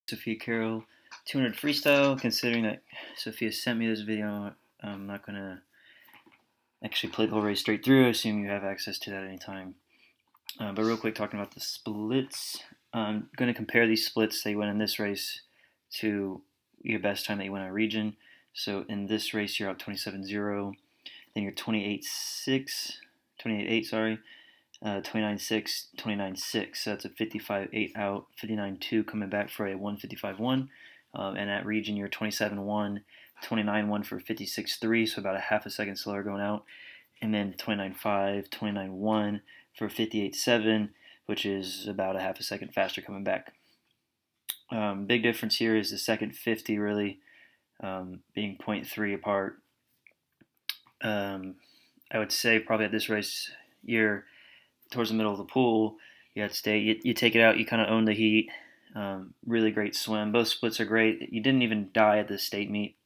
Sophia Carroll 200 freestyle. Considering that Sophia sent me this video, I'm not going to actually play the whole race straight through. I assume you have access to that anytime. But real quick, talking about the splits, I'm going to compare these splits that you went in this race to your best time that you went on region. So in this race, you're out 27.0. Then you're 28.8, sorry. 29.6, 29.6. So that's a 55.8 out, 59.2 coming back for a 155.1. And at region, you're 27.1, 29.1 for 56.3, so about a half a second slower going out. And then 29.5, 29.1 for 58.7, which is about a half a second faster coming back. Big difference here is the second 50 really being 0.3 apart. I would say probably at this race, you're towards the middle of the pool. You have to stay. You take it out. You kind of own the heat. Really great swim. Both splits are great. You didn't even die at the state meet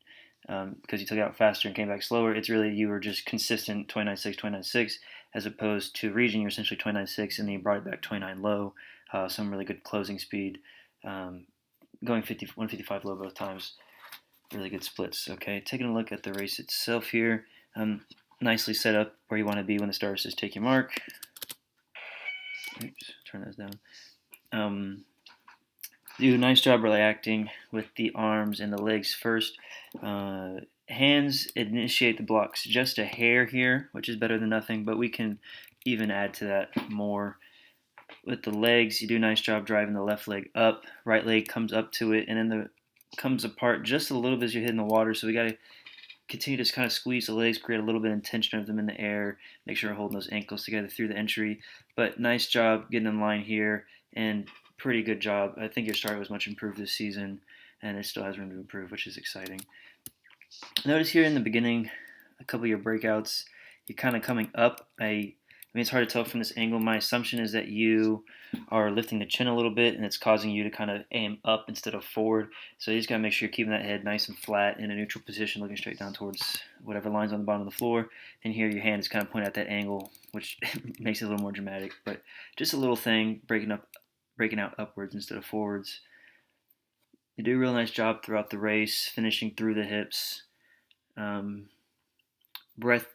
because you took it out faster and came back slower. It's really you were just consistent 29.6, 29.6, as opposed to region. You're essentially 29.6, and then you brought it back 29 low. Some really good closing speed. Going 155 low both times. Really good splits. Okay, taking a look at the race itself here. Nicely set up where you want to be when the star says take your mark. Oops, turn those down. Do a nice job reacting with the arms and the legs first. Hands initiate the blocks just a hair here, which is better than nothing, but we can even add to that more. With the legs, you do a nice job driving the left leg up. Right leg comes up to it, and then comes apart just a little bit as you're hitting the water, so we got to continue to kind of squeeze the legs, create a little bit of tension of them in the air, make sure we're holding those ankles together through the entry. But nice job getting in line here, and pretty good job. I think your start was much improved this season, and it still has room to improve, which is exciting. Notice here in the beginning, a couple of your breakouts, you're kind of coming up. I mean, it's hard to tell from this angle. My assumption is that you are lifting the chin a little bit, and it's causing you to kind of aim up instead of forward. So you just got to make sure you're keeping that head nice and flat in a neutral position, looking straight down towards whatever line's on the bottom of the floor. And here your hand is kind of pointing at that angle, which makes it a little more dramatic. But just a little thing, breaking out upwards instead of forwards. You do a real nice job throughout the race, finishing through the hips. Breath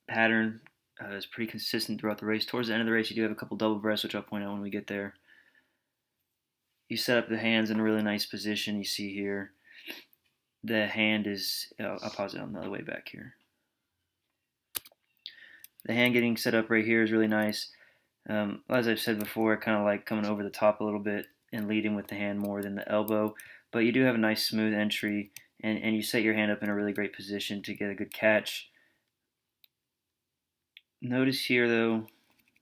pattern is pretty consistent throughout the race. Towards the end of the race, you do have a couple double breaths, which I'll point out when we get there. You set up the hands in a really nice position. You see here, the hand is, I'll pause it on the other way back here. The hand getting set up right here is really nice. As I've said before, I kind of like coming over the top a little bit and leading with the hand more than the elbow. But you do have a nice smooth entry, and you set your hand up in a really great position to get a good catch. Notice here, though,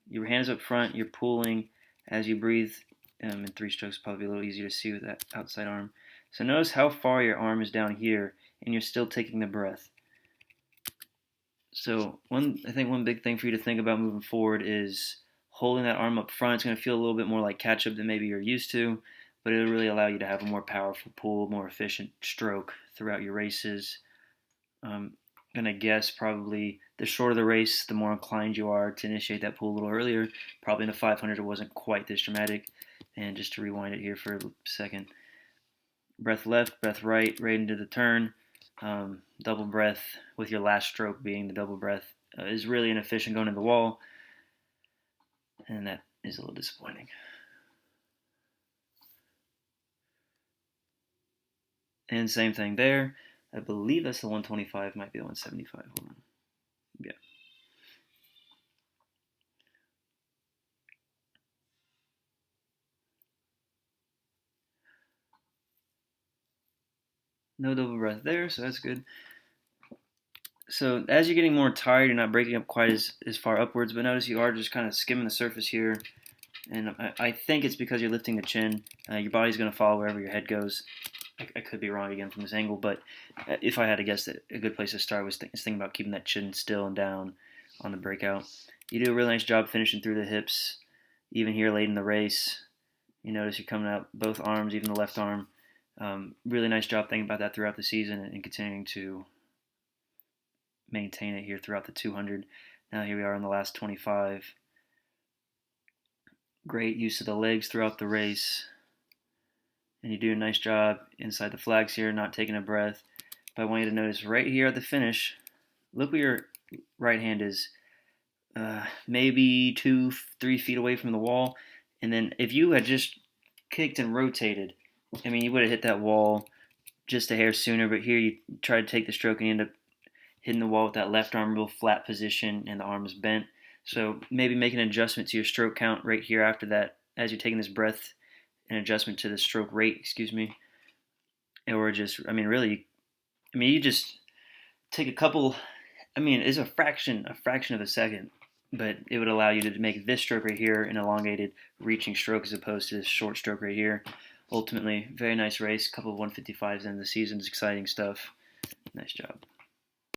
your hands up front, you're pulling as you breathe. In 3 strokes, probably a little easier to see with that outside arm. So notice how far your arm is down here, and you're still taking the breath. So I think one big thing for you to think about moving forward is holding that arm up front. It's going to feel a little bit more like catch-up than maybe you're used to, but it'll really allow you to have a more powerful pull, more efficient stroke throughout your races. I'm going to guess probably the shorter the race, the more inclined you are to initiate that pull a little earlier. Probably in the 500 it wasn't quite this dramatic. And just to rewind it here for a second. Breath left, breath right into the turn. Double breath with your last stroke being the double breath is really inefficient going to the wall. And that is a little disappointing. And same thing there. I believe that's the 125, might be the 175. Hold on. Yeah. No double breath there, so that's good. So as you're getting more tired, you're not breaking up quite as far upwards, but notice you are just kind of skimming the surface here. And I think it's because you're lifting the chin. Your body's going to follow wherever your head goes. I could be wrong again from this angle, but if I had to guess, that a good place to start was thinking about keeping that chin still and down on the breakout. You do a really nice job finishing through the hips, even here late in the race. You notice you're coming out both arms, even the left arm. Really nice job thinking about that throughout the season and continuing to maintain it here throughout the 200. Now here we are in the last 25. Great use of the legs throughout the race. And you do a nice job inside the flags here, not taking a breath. But I want you to notice right here at the finish, look where your right hand is, maybe 2-3 feet away from the wall. And then if you had just kicked and rotated, I mean, you would have hit that wall just a hair sooner. But here you try to take the stroke and you end up hitting the wall with that left arm real flat position and the arm is bent. So maybe make an adjustment to your stroke count right here after that as you're taking this breath, an adjustment to the stroke rate, excuse me. Or just, I mean, really, I mean, you just take a couple, I mean, it's a fraction of a second, but it would allow you to make this stroke right here an elongated reaching stroke as opposed to this short stroke right here. Ultimately, very nice race, couple of 155s in the season, exciting stuff. Nice job.